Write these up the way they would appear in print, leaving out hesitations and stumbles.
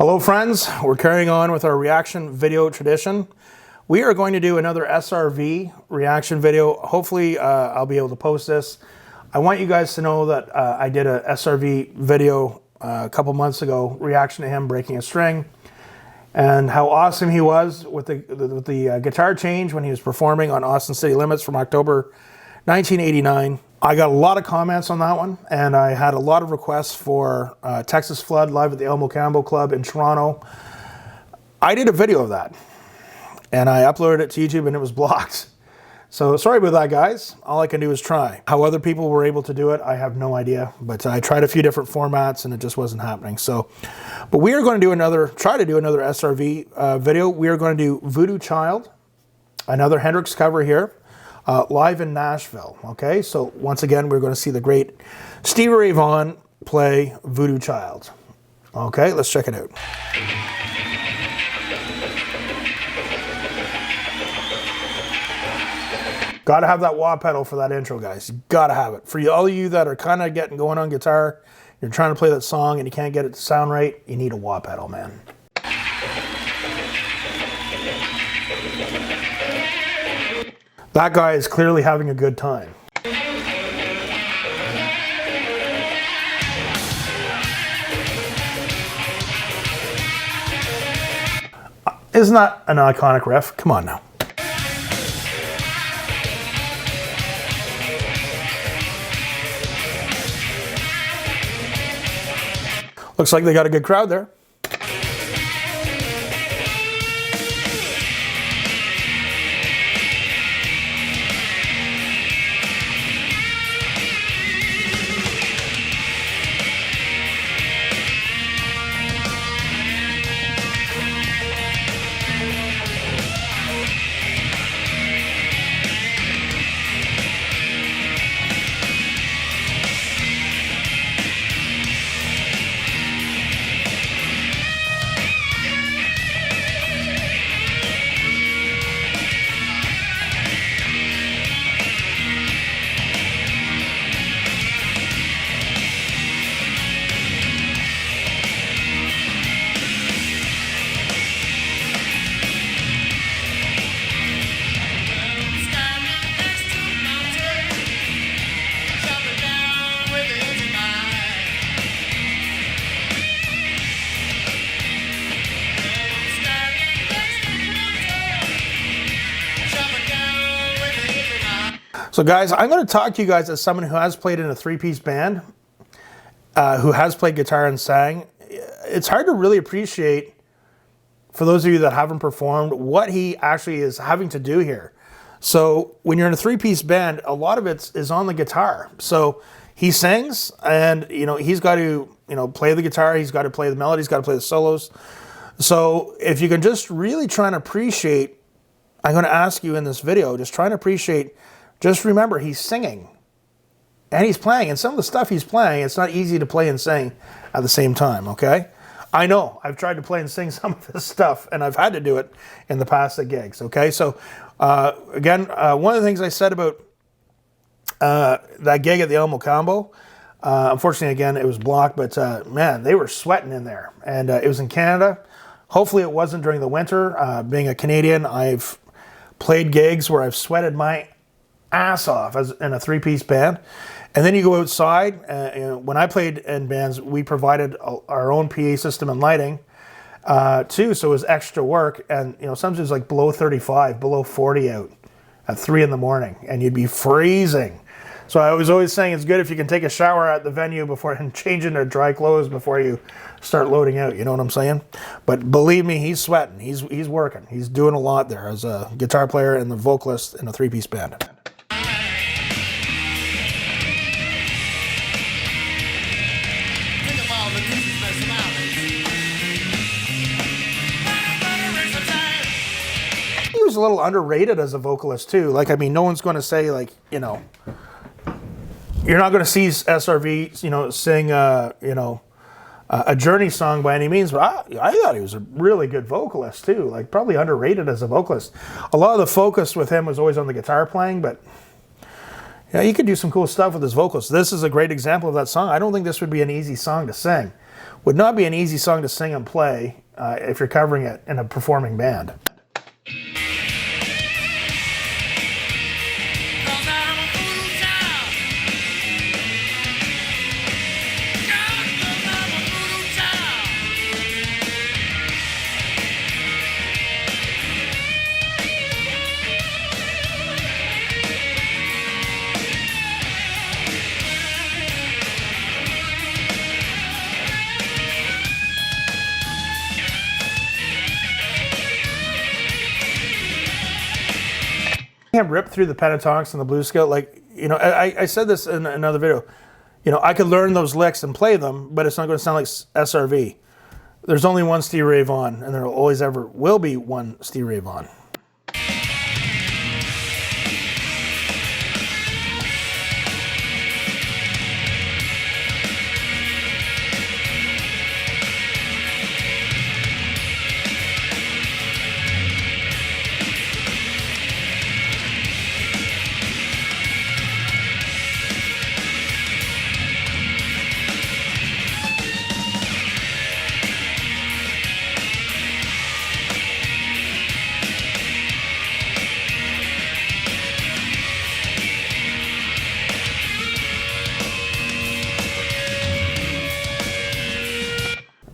Hello friends, we're carrying on with our reaction video tradition. We are going to do another SRV reaction video. Hopefully I'll be able to post this. I want you guys to know that I did a SRV video a couple months ago, reaction to him breaking a string, and how awesome he was with the guitar change when he was performing on Austin City Limits from October 1989. I got a lot of comments on that one, and I had a lot of requests for Texas Flood live at the Elmo Campbell Club in Toronto. I did a video of that, and I uploaded it to YouTube, and it was blocked. So sorry about that, guys. All I can do is try. How other people were able to do it, I have no idea. But I tried a few different formats, and it just wasn't happening. So, but we are going to do try to do another SRV video. We are going to do Voodoo Child, another Hendrix cover here. Live in Nashville, okay? So once again, we're going to see the great Stevie Vaughan play Voodoo Child. Okay, let's check it out. Gotta have that wah pedal for that intro, guys. You gotta have it. For all of you that are kind of getting going on guitar, you're trying to play that song and you can't get it to sound right, you need a wah pedal, man. That guy is clearly having a good time. Isn't that an iconic riff? Come on now. Looks like they got a good crowd there. So guys, I'm going to talk to you guys as someone who has played in a three-piece band, who has played guitar and sang. It's hard to really appreciate, for those of you that haven't performed, what he actually is having to do here. So when you're in a three-piece band, a lot of it is on the guitar. So he sings, and he's got to play the guitar, he's got to play the melodies, he's got to play the solos. So if you can just really try and appreciate, I'm going to ask you in this video, just try and appreciate. Just remember, he's singing and he's playing, and some of the stuff he's playing, it's not easy to play and sing at the same time, okay? I know, I've tried to play and sing some of this stuff, and I've had to do it in the past at gigs, okay? So, again, one of the things I said about that gig at the Elmo Campbell, unfortunately, again, it was blocked, but man, they were sweating in there, and it was in Canada. Hopefully it wasn't during the winter. Being a Canadian, I've played gigs where I've sweated my ass off as in a three-piece band, and then you go outside. When I played in bands, we provided our own PA system and lighting too, so it was extra work. And sometimes it was like below 35, below 40 out at 3 in the morning, and you'd be freezing. So I was always saying it's good if you can take a shower at the venue before and change into dry clothes before you start loading out. You know what I'm saying? But believe me, he's sweating. He's working. He's doing a lot there as a guitar player and the vocalist in a three-piece band. He was a little underrated as a vocalist too. Like, I mean, no one's going to say, like, you're not going to see SRV, sing, a Journey song by any means, but I thought he was a really good vocalist too. Like, probably underrated as a vocalist. A lot of the focus with him was always on the guitar playing, but yeah, he could do some cool stuff with his vocals. This is a great example of that song. I don't think this would be an easy song to sing. would not be an easy song to sing and play if you're covering it in a performing band. Can't rip through the pentatonics and the blues scale. Like, you know, I said this in another video. You know, I could learn those licks and play them, but it's not going to sound like SRV. There's only one Stevie Ray Vaughan, and there always ever will be one Stevie Ray Vaughan.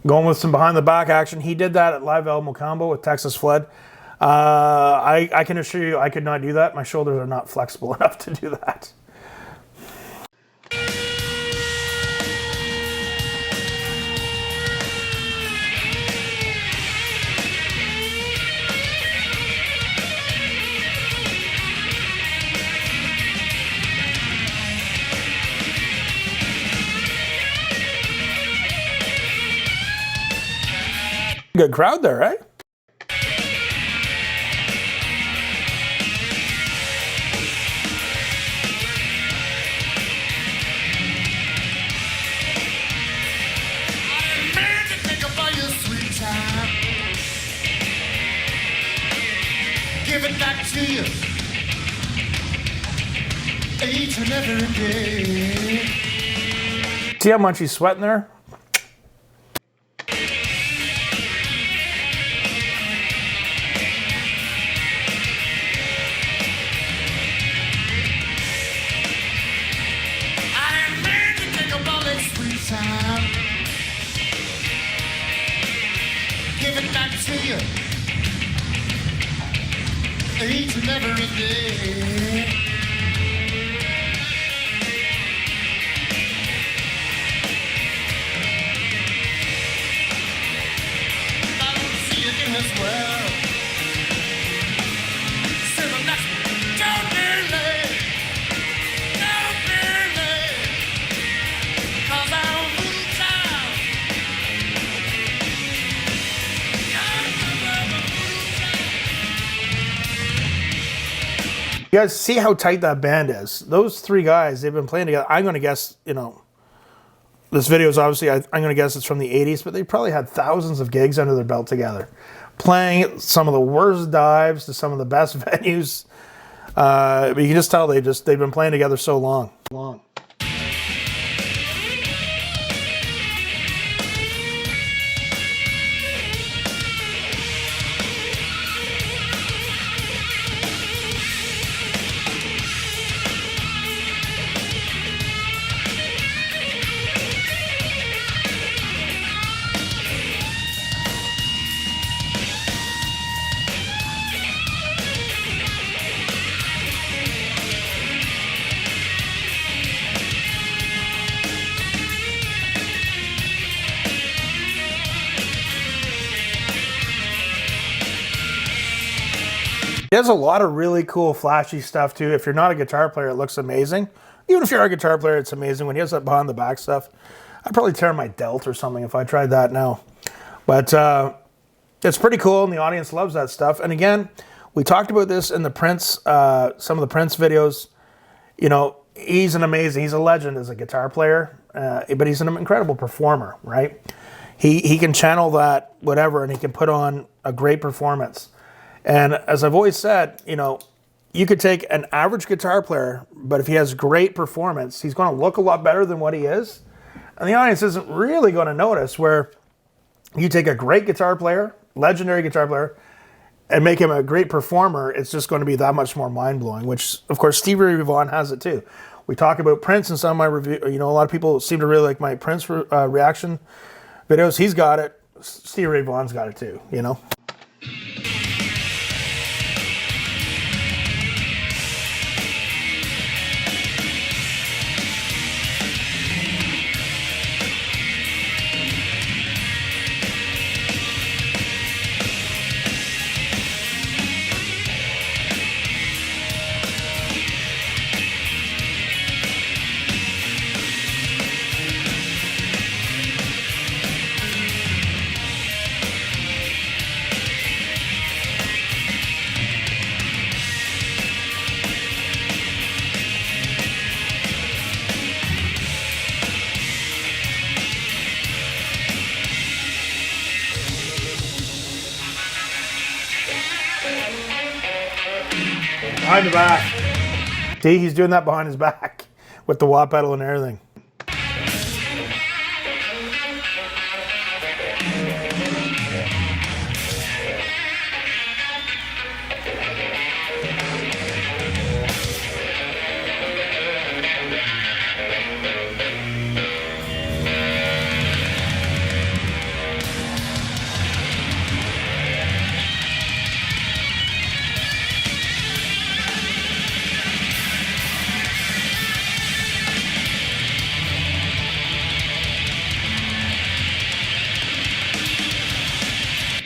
Going with some behind the back action. He did that at Live El Mocambo with Texas Flood. I can assure you I could not do that. My shoulders are not flexible enough to do that. Good crowd there, right? Give it back to you each and every day. See how much he's sweating there? Give it back to you each and every day. I don't see it in this world. Say the next one. Don't be late. Don't be late. 'Cause I'm Voodoo Child. You guys see how tight that band is? Those three guys, they've been playing together. I'm going to guess, you know, this video is obviously, I'm going to guess it's from the 80s, but they probably had thousands of gigs under their belt together. Playing some of the worst dives to some of the best venues. But you can just tell they've been playing together so long. He has a lot of really cool flashy stuff too. If you're not a guitar player, it looks amazing. Even if you're a guitar player, it's amazing. When he has that behind the back stuff, I'd probably tear my delt or something if I tried that now. But it's pretty cool, and the audience loves that stuff. And again, we talked about this in the Prince, some of the Prince videos. You know, he's a legend as a guitar player, but he's an incredible performer, right? He can channel that whatever, and he can put on a great performance. And as I've always said, you know, you could take an average guitar player, but if he has great performance, he's going to look a lot better than what he is. and the audience isn't really going to notice. Where you take a great guitar player, legendary guitar player, and make him a great performer, it's just going to be that much more mind-blowing, which, of course, Stevie Ray Vaughan has it too. We talk about Prince in some of my review. You know, a lot of people seem to really like my Prince reaction videos. He's got it. Stevie Ray Vaughan's got it too, you know? Behind the back. See, he's doing that behind his back with the wah pedal and everything.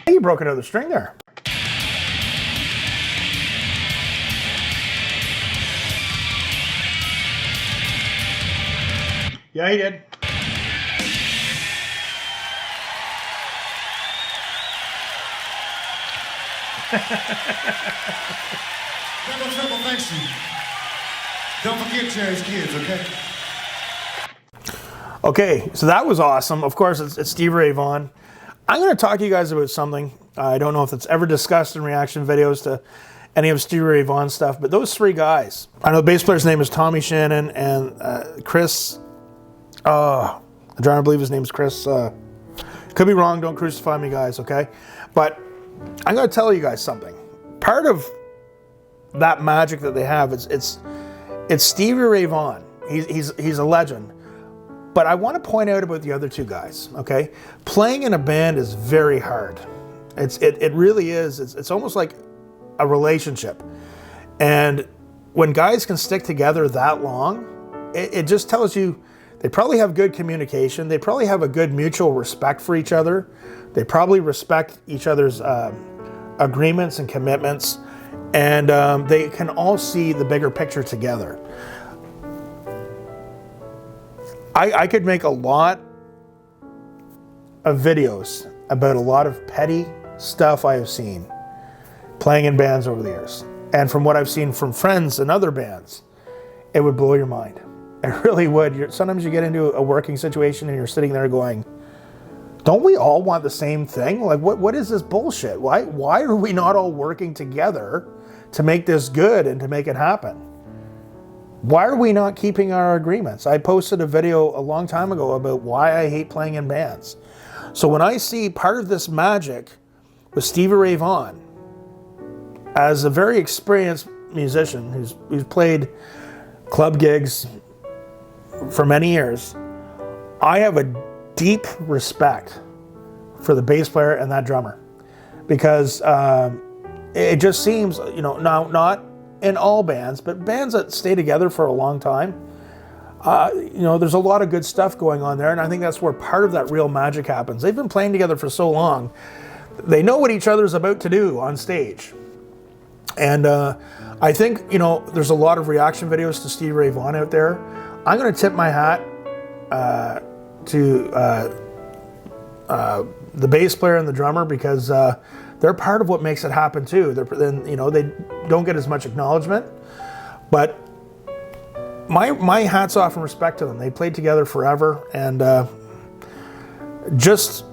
He broke another string there. Yeah, he did. Double, triple, thanks you. Don't forget Jerry's kids, okay? Okay, so that was awesome. Of course, it's Stevie Ray Vaughan. I'm going to talk to you guys about something. I don't know if it's ever discussed in reaction videos to any of Stevie Ray Vaughan stuff, but those three guys. I know the bass player's name is Tommy Shannon, and Chris, I'm trying to believe his name's Chris. Could be wrong, don't crucify me, guys, okay? But I'm going to tell you guys something. Part of that magic that they have, it's Stevie Ray Vaughan. He's a legend. But I want to point out about the other two guys, okay? Playing in a band is very hard. It really is. It's almost like a relationship. And when guys can stick together that long, it just tells you they probably have good communication. They probably have a good mutual respect for each other. They probably respect each other's agreements and commitments. And they can all see the bigger picture together. I could make a lot of videos about a lot of petty stuff I have seen playing in bands over the years. And from what I've seen from friends and other bands, it would blow your mind. It really would. Sometimes you get into a working situation and you're sitting there going, don't we all want the same thing? Like, what is this bullshit? Why are we not all working together to make this good and to make it happen? Why are we not keeping our agreements? I posted a video a long time ago about why I hate playing in bands. So when I see part of this magic with Stevie Ray Vaughan, as a very experienced musician who's played club gigs for many years, I have a deep respect for the bass player and that drummer. Because it just seems, you know, now not in all bands, but bands that stay together for a long time, you know, there's a lot of good stuff going on there, and I think that's where part of that real magic happens. They've been playing together for so long, they know what each other's about to do on stage. And I think, you know, there's a lot of reaction videos to Stevie Ray Vaughan out there. I'm going to tip my hat to the bass player and the drummer, because they're part of what makes it happen too. Then, you know, they don't get as much acknowledgement, but my hat's off and respect to them. They played together forever, and just,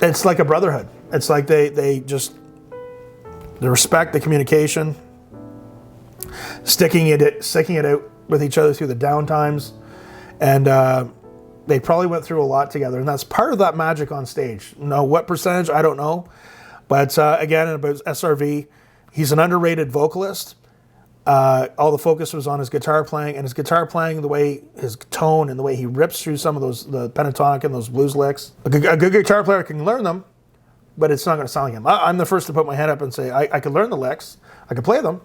it's like a brotherhood. It's like they just, the respect, the communication, sticking it out with each other through the down times, And they probably went through a lot together, and that's part of that magic on stage. Now, what percentage, I don't know. But again, about SRV, he's an underrated vocalist. All the focus was on his guitar playing, and his guitar playing, the way his tone and the way he rips through some of the pentatonic and those blues licks. A good guitar player can learn them, but it's not going to sound like him. I'm the first to put my hand up and say, I could learn the licks, I could play them,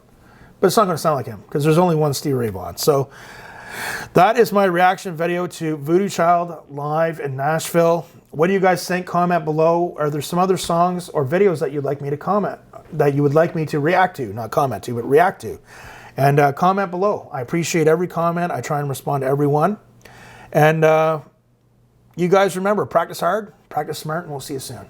but it's not going to sound like him, because there's only one Stevie Ray Vaughan. So that is my reaction video to Voodoo Child live in Nashville. What do you guys think? Comment below. Are there some other songs or videos that you'd like me to comment, that you would like me to react to? Not comment to, but react to. And comment below. I appreciate every comment. I try and respond to everyone. And you guys remember, practice hard, practice smart, and we'll see you soon.